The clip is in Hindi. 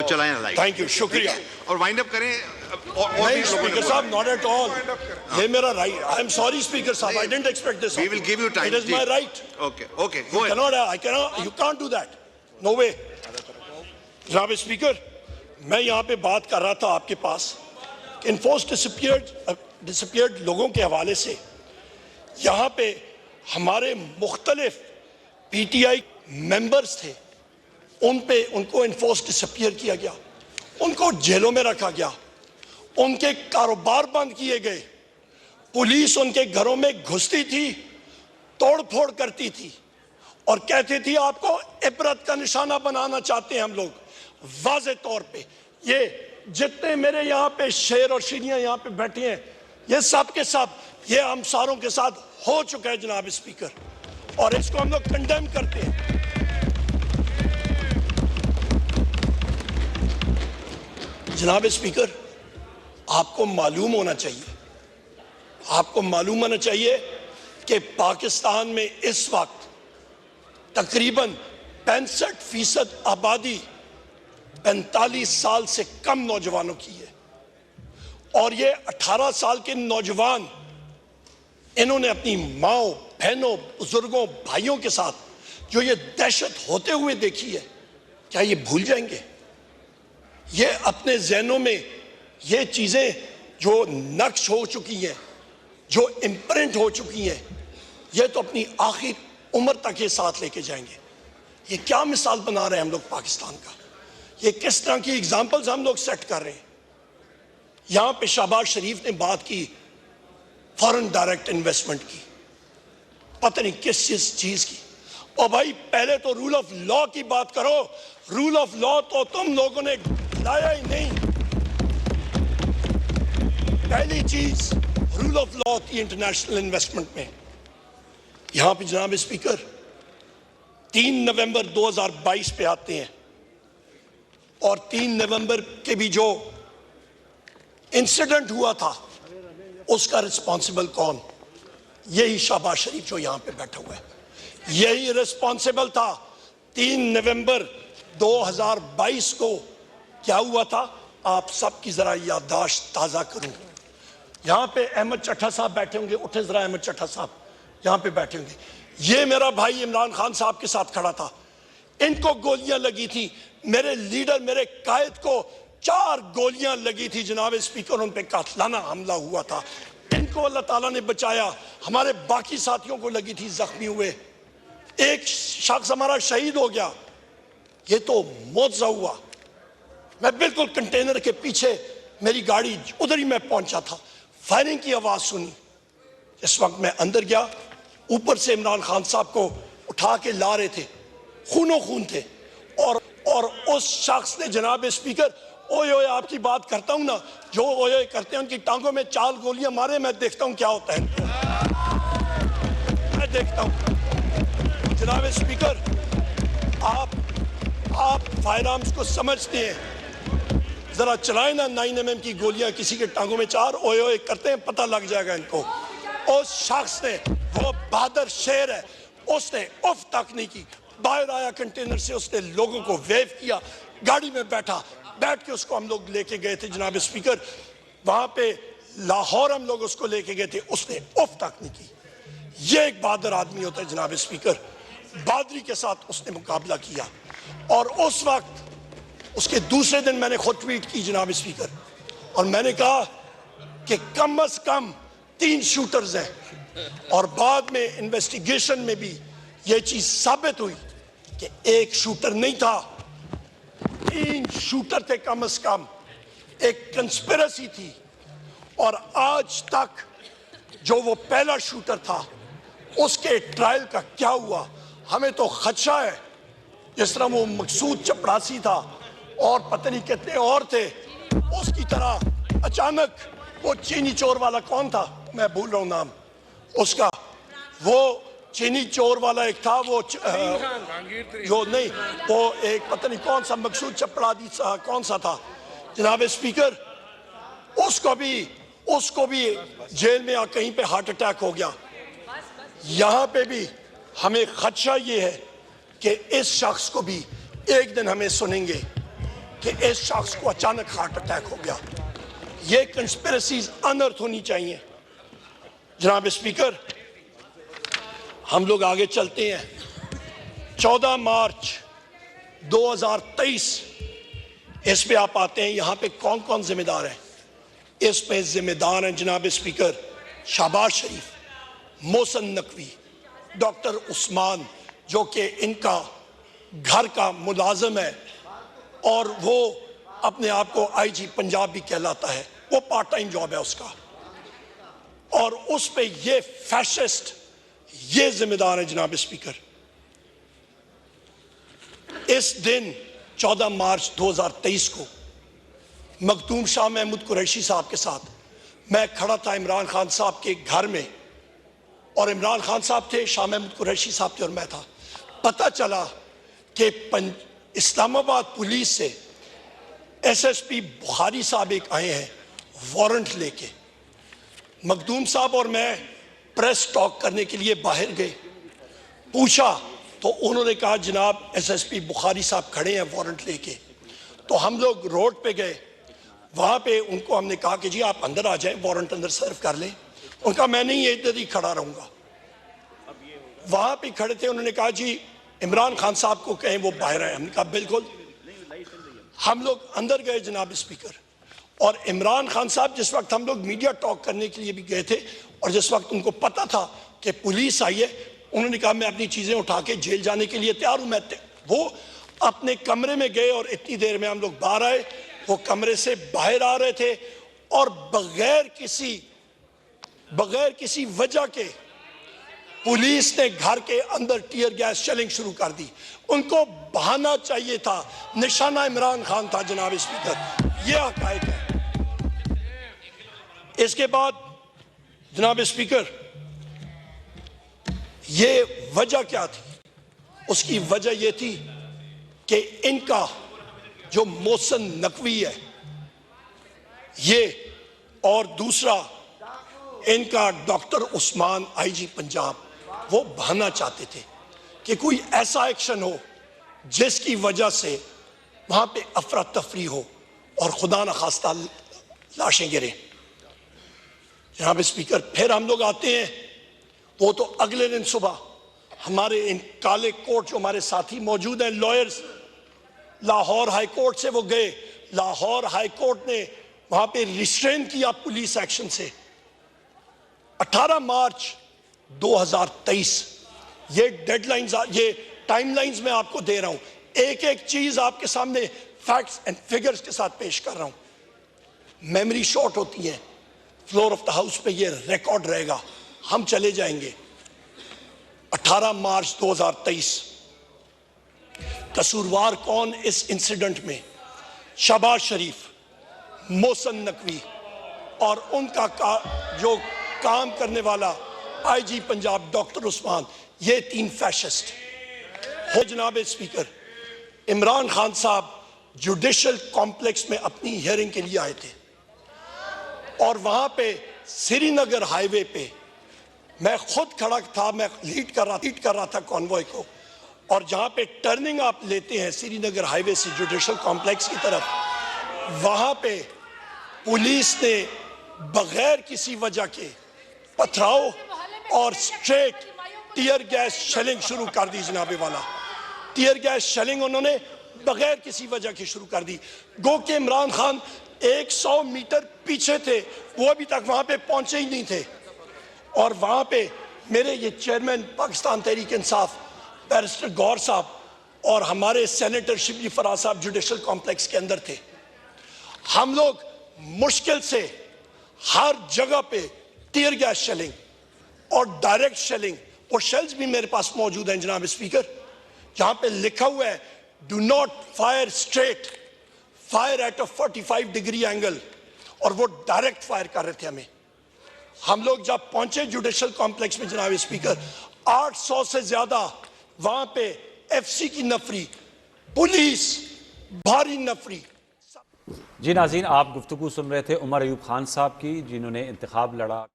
चलाएं लाइट। थैंक यू, शुक्रिया। और वाइंड अप करें। नहीं स्पीकर साहब, नॉट एट ऑल, ये मेरा right. I am sorry speaker साहब, I didn't expect this. We will give you time. It is my right. Okay okay, go ahead. I cannot, you can't do that, no way. जनाब स्पीकर, मैं यहाँ पे बात कर रहा था आपके पास इन्फोर्स डिसअपीयर्ड लोगों के हवाले से। यहाँ पे हमारे मुख्तलिफ PTI मेंबर्स थे, उनको इन्फोर्स डिसअपीयर किया गया, उनको जेलों में रखा गया, उनके कारोबार बंद किए गए, पुलिस उनके घरों में घुसती थी, तोड़ फोड़ करती थी और कहती थी आपको इबरत का निशाना बनाना चाहते हैं हम लोग। वाज़े तौर पे ये जितने मेरे यहाँ पे शेर और शेरियाँ यहाँ पे बैठे हैं, ये सब के सब ये हमसारों के साथ हो चुका है जनाब स्पीकर, और इसको हम लोग कंडेम करते हैं। जनाब स्पीकर, आपको मालूम होना चाहिए कि पाकिस्तान में इस वक्त तकरीबन 65% आबादी 45 साल से कम नौजवानों की है, और ये 18 साल के नौजवान इन्होंने अपनी माओ, बहनों, बुजुर्गों, भाइयों के साथ जो ये दहशत होते हुए देखी है, क्या ये भूल जाएंगे? ये अपने जहनों में ये चीज़ें जो नक्श हो चुकी हैं, जो इम्प्रिंट हो चुकी हैं, ये तो अपनी आखिर उम्र तक ये साथ लेके जाएंगे। ये क्या मिसाल बना रहे हैं हम लोग पाकिस्तान का? ये किस तरह की एग्जाम्पल्स हम लोग सेट कर रहे हैं? यहाँ पे शहबाज शरीफ ने बात की फॉरेन डायरेक्ट इन्वेस्टमेंट की, पता नहीं किस चीज़ की। और भाई पहले तो रूल ऑफ लॉ की बात करो। रूल ऑफ लॉ तो तुम लोगों ने लाया ही नहीं। पहली चीज रूल ऑफ लॉ थी इंटरनेशनल इन्वेस्टमेंट में। यहां पे जनाब स्पीकर 3 नवंबर 2022 पे आते हैं, और 3 नवंबर के भी जो इंसिडेंट हुआ था उसका रिस्पॉन्सिबल कौन? यही शहबाज शरीफ जो यहां पे बैठा हुआ है, यही रिस्पॉन्सिबल था। 3 नवंबर 2022 को क्या हुआ था, आप सबकी जरा याददाश्त ताजा करूं। यहां पे अहमद चट्टा साहब बैठे होंगे, उठे जरा अहमद चट्टा साहब यहां पे बैठे होंगे। ये मेरा भाई इमरान खान साहब के साथ खड़ा था, इनको गोलियां लगी थी। मेरे लीडर, मेरे कायद को 4 गोलियां लगी थी जनाब स्पीकर, उन पे कातलाना हमला हुआ था। इनको अल्लाह ताला ने बचाया, हमारे बाकी साथियों को लगी थी, जख्मी हुए। एक शख्स हमारा शहीद हो गया, ये तो मौजज़ा हुआ। मैं बिल्कुल कंटेनर के पीछे, मेरी गाड़ी उधर ही मैं पहुंचा था, फायरिंग की आवाज सुनी। इस वक्त मैं अंदर गया, ऊपर से इमरान खान साहब को उठा के ला रहे थे, खूनो खून थे, और उस शख्स ने जनाब स्पीकर, ओए ओए आपकी बात करता हूं ना, जो ओए ओए करते हैं उनकी टांगों में 4 गोलियां मारे, मैं देखता हूं क्या होता है, मैं देखता हूं। जनाब स्पीकर, आप फायर आर्म्स को समझते हैं, जरा चलाए ना 9mm की गोलियां किसी के टांगों में 4, ओए ओए करते हैं, पता लग जाएगा इनको। उस शख्स ने, वो बहादुर शेर है, उसने उफ तक नहीं की, बाहर आया कंटेनर से, उसने लोगों को वेव किया, गाड़ी में बैठ के उसको हम लोग लेके गए थे जनाब स्पीकर। वहां पे लाहौर हम लोग उसको लेके गए थे, उसने उफ तक नहीं की। ये एक बहादुर आदमी होता है जनाब स्पीकर। बहादुरी के साथ उसने मुकाबला किया, और उस वक्त उसके दूसरे दिन मैंने खुद ट्वीट की जनाब स्पीकर, और मैंने कहा कि कम से कम 3 शूटर्स हैं, और बाद में इन्वेस्टिगेशन में भी ये चीज साबित हुई कि एक शूटर नहीं था, 3 शूटर थे कम से कम। एक कंस्पिरेसी थी, और आज तक जो वो पहला शूटर था उसके ट्रायल का क्या हुआ, हमें तो खदशा है। जिस तरह वो मकसूद चपरासी था और पता नहीं कितने और थे, उसकी तरह अचानक वो चीनी चोर वाला कौन था, मैं भूल रहा हूं नाम उसका, वो चीनी चोर वाला एक था, वो जो नहीं, वो एक पता नहीं कौन सा मकसूद चपरासी कौन सा था जनाब स्पीकर, उसको भी जेल में कहीं पे हार्ट अटैक हो गया। यहां पे भी हमें खदशा ये है कि इस शख्स को भी एक दिन हमें सुनेंगे, कि इस शख्स को अचानक हार्ट अटैक हो गया। ये कंस्पिरेसीज अनर्थ होनी चाहिए। जनाब स्पीकर, हम लोग आगे चलते हैं। 14 मार्च 2023 इस पे आप आते हैं। यहाँ पे कौन कौन जिम्मेदार है? इस पे जिम्मेदार हैं जनाब स्पीकर शहबाज शरीफ, मोहसिन नकवी, डॉक्टर उस्मान जो कि इनका घर का मुलाजिम है और वो अपने आप को आईजी पंजाब भी कहलाता है, वो पार्ट टाइम जॉब है उसका, और उस पे ये फैशिस्ट ये जिम्मेदार है जनाब स्पीकर। इस दिन 14 मार्च 2023 को मखदूम शाह महमूद कुरैशी साहब के साथ मैं खड़ा था इमरान खान साहब के घर में, और इमरान खान साहब थे, शाह महमूद कुरैशी साहब थे और मैं था। पता चला कि इस्लामाबाद पुलिस से एसएसपी बुखारी साहब एक आए हैं वारंट लेके। मखदूम साहब और मैं प्रेस टॉक करने के लिए बाहर गए। पूछा तो उन्होंने कहा जनाब एसएसपी बुखारी साहब खड़े हैं वारंट लेके। तो हम लोग रोड पे गए, वहाँ पे उनको हमने कहा कि जी आप अंदर आ जाएं, वारंट अंदर सर्व कर लें। उनका मैं नहीं इधर ही खड़ा रहूँगा। वहाँ पे खड़े थे, उन्होंने कहा जी इमरान खान साहब को कहें वो बाहर आए। हमने कहा बिल्कुल। हम लोग अंदर गए जनाब स्पीकर, और इमरान खान साहब जिस वक्त हम लोग मीडिया टॉक करने के लिए भी गए थे और जिस वक्त उनको पता था कि पुलिस आई है, उन्होंने कहा मैं अपनी चीज़ें उठा के जेल जाने के लिए तैयार हूँ। वो अपने कमरे में गए और इतनी देर में हम लोग बाहर आए। वो कमरे से बाहर आ रहे थे और बगैर किसी वजह के पुलिस ने घर के अंदर टीयर गैस शेलिंग शुरू कर दी। उनको बहाना चाहिए था, निशाना इमरान खान था जनाब स्पीकर। ये हकायक है। इसके बाद जनाब स्पीकर ये वजह क्या थी? उसकी वजह ये थी कि इनका जो मोहसिन नकवी है ये, और दूसरा इनका डॉक्टर उस्मान आईजी पंजाब, वो बहाना चाहते थे कि कोई ऐसा एक्शन हो जिसकी वजह से वहां पे अफरा तफरी हो और खुदा न खास्ता लाशें गिरे। जनाब स्पीकर, फिर हम लोग आते हैं। वो तो अगले दिन सुबह हमारे इन काले कोट जो हमारे साथी मौजूद हैं, लॉयर्स, लाहौर हाई कोर्ट से वो गए। लाहौर हाई कोर्ट ने वहां पे रिस्ट्रेन किया पुलिस एक्शन से। 18 मार्च 2023 ये डेडलाइंस, ये टाइमलाइंस मैं आपको दे रहा हूं। एक एक चीज आपके सामने फैक्ट्स एंड फिगर्स के साथ पेश कर रहा हूं। मेमोरी शॉर्ट होती है, फ्लोर ऑफ द हाउस पे ये रिकॉर्ड रहेगा, हम चले जाएंगे। 18 मार्च 2023 कसूरवार कौन इस इंसिडेंट में? शहबाज शरीफ, मोहसिन नकवी और उनका जो काम करने वाला आईजी पंजाब डॉक्टर उस्मान, ये 3 फैशिस्ट हो। जनाब स्पीकर, इमरान खान साहब जुडिशल कॉम्प्लेक्स में अपनी हियरिंग के लिए आए थे और वहां पे श्रीनगर हाईवे पे मैं खुद खड़ा था, मैं लीड कर रहा था कॉन्वॉय को, और जहां पे टर्निंग आप लेते हैं श्रीनगर हाईवे से जुडिशल कॉम्प्लेक्स की तरफ, वहां पे पुलिस ने बगैर किसी वजह के पथराव और स्ट्रेट टीयर गैस शेलिंग शुरू कर दी। जनाबे वाला टीयर गैस शेलिंग उन्होंने बगैर किसी वजह की शुरू कर दी। गो के इमरान खान 100 मीटर पीछे थे, वो अभी तक वहां पे पहुंचे ही नहीं थे। और वहां पे मेरे ये चेयरमैन पाकिस्तान तहरीक इंसाफ बैरिस्टर गौर साहब और हमारे सेनेटर शिबली फराज साहब जुडिशल कॉम्प्लेक्स के अंदर थे। हम लोग मुश्किल से हर जगह पे टीयर गैस शेलिंग और डायरेक्ट शेलिंग, और शेल्स भी मेरे पास मौजूद हैं जनाब स्पीकर, जहां पे लिखा हुआ है do not fire straight, fire at a 45 degree angle, और वो डायरेक्ट फायर कर रहे थे हमें। हम लोग जब पहुंचे जुडिशल कॉम्प्लेक्स में जनाब स्पीकर, 800 से ज्यादा वहां पे एफसी की नफरी, पुलिस, भारी नफरी। जी नाज़रीन, आप गुफ्तगू सुन रहे थे उमर अयूब खान साहब की, जिन्होंने इंतखाब लड़ा।